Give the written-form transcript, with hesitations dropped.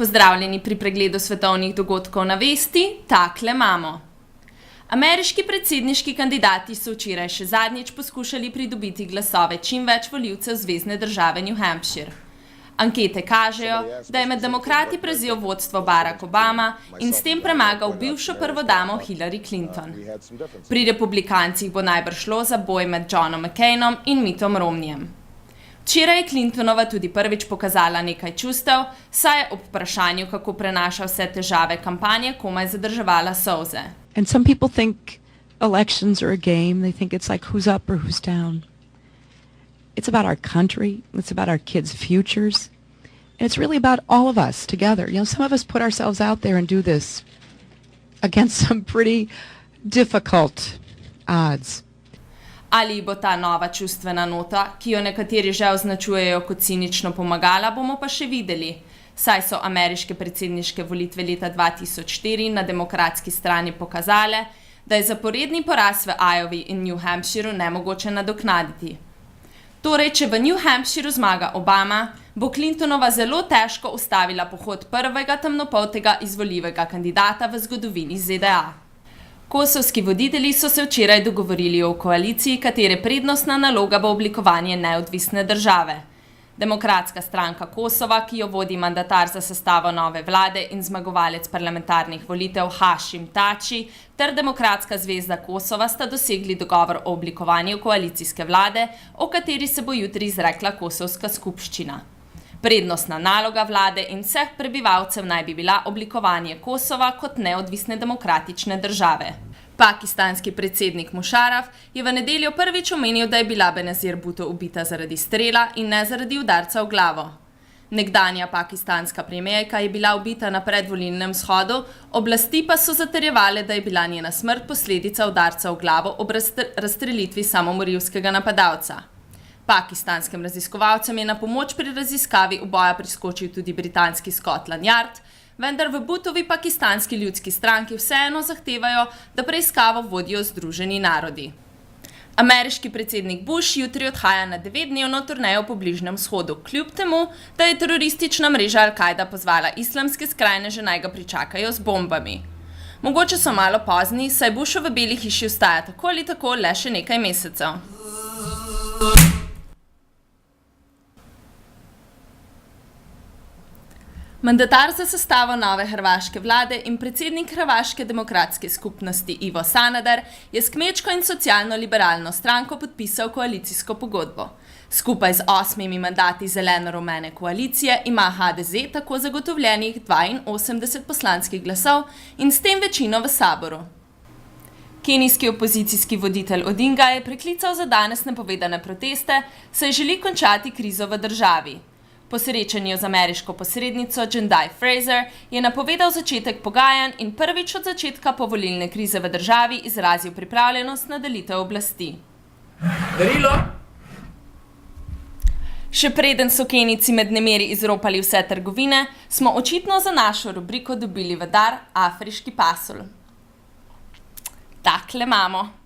Pozdravljeni pri pregledu svetovnih dogodkov na Vesti, takle imamo. Ameriški predsedniški kandidati so včeraj še zadnjič poskušali pridobiti glasove čim več volivcev zvezne države New Hampshire. Ankete kažejo, da je med demokrati prevzel vodstvo Barack Obama in s tem premagal bivšo prvodamo Hillary Clinton. Pri republikancih bo najbrž šlo za boj med Johnom McCainom in Mittom Romneyjem. Včeraj je Clintonova tudi prvič pokazala nekaj čustev, saj je ob vprašanju, kako prenaša vse težave kampanje, komaj zadrževala solze. And some people think elections are a game. They think it's like who's up or who's down. It's about our country. It's about our kids' futures. And it's really about all of us together. You know, some of us put ourselves out there and do this against some pretty difficult odds. Ali bo ta nova čustvena nota, ki jo nekateri že označujejo kot cinično pomagala, bomo pa še videli, saj so ameriške predsedniške volitve leta 2004 na demokratski strani pokazale, da je zaporedni poraz v Iowi in New Hampshireu nemogoče nadoknaditi. Torej, če v New Hampshireu zmaga Obama, bo Clintonova zelo težko ustavila pohod prvega temnopoltega izvoljivega kandidata v zgodovini ZDA. Kosovski voditelji so se včeraj dogovorili o koaliciji, katere prednostna naloga bo oblikovanje neodvisne države. Demokratska stranka Kosova, ki jo vodi mandatar za sestavo nove vlade in zmagovalec parlamentarnih volitev Hašim Tači, ter Demokratska zvezda Kosova sta dosegli dogovor o oblikovanju koalicijske vlade, o kateri se bo jutri izrekla kosovska skupščina. Prednostna naloga vlade in vseh prebivalcev naj bi bila oblikovanje Kosova kot neodvisne demokratične države. Pakistanski predsednik Musharraf je v nedeljo prvič omenil, da je bila Benazir Bhutto ubita zaradi strela in ne zaradi udarca v glavo. Nekdanja pakistanska premijerka je bila ubita na predvolilnem shodu, oblasti pa so zatrjevale, da je bila njena smrt posledica udarca v glavo ob razstrelitvi samomorilskega napadalca. Pakistanskim raziskovalcem je na pomoč pri raziskavi uboja priskočil tudi britanski Scotland Yard, vendar v Bhuttovi pakistanski ljudski stranki vseeno zahtevajo, da preiskavo vodijo Združeni narodi. Ameriški predsednik Bush jutri odhaja na 9-dnevno turnejo po Bližnjem vzhodu, kljub temu, da je teroristična mreža Al-Kaida pozvala islamske skrajneže naj ga pričakajo z bombami. Mogoče so malo pozni, saj Bush v Beli hiši ostaja tako ali tako le še nekaj mesecev. Mandatar za sestavo nove hrvaške vlade in predsednik Hrvaške demokratske skupnosti Ivo Sanader je s kmečko in socialno-liberalno stranko podpisal koalicijsko pogodbo. Skupaj z 8 mandati zeleno-rumene koalicije ima HDZ tako zagotovljenih 82 poslanskih glasov in s tem večino v saboru. Kenijski opozicijski voditelj Odinga je preklical za danes napovedane proteste, saj želi končati krizo v državi. Po srečanju z ameriško posrednico Jendai Fraser je napovedal začetek pogajanj in prvič od začetka povolilne krize v državi izrazil pripravljenost na delitev oblasti. Darilo! Še preden so Kenijci med nemiri izropali vse trgovine, smo očitno za našo rubriko dobili v dar afriški pasulj. Takle imamo.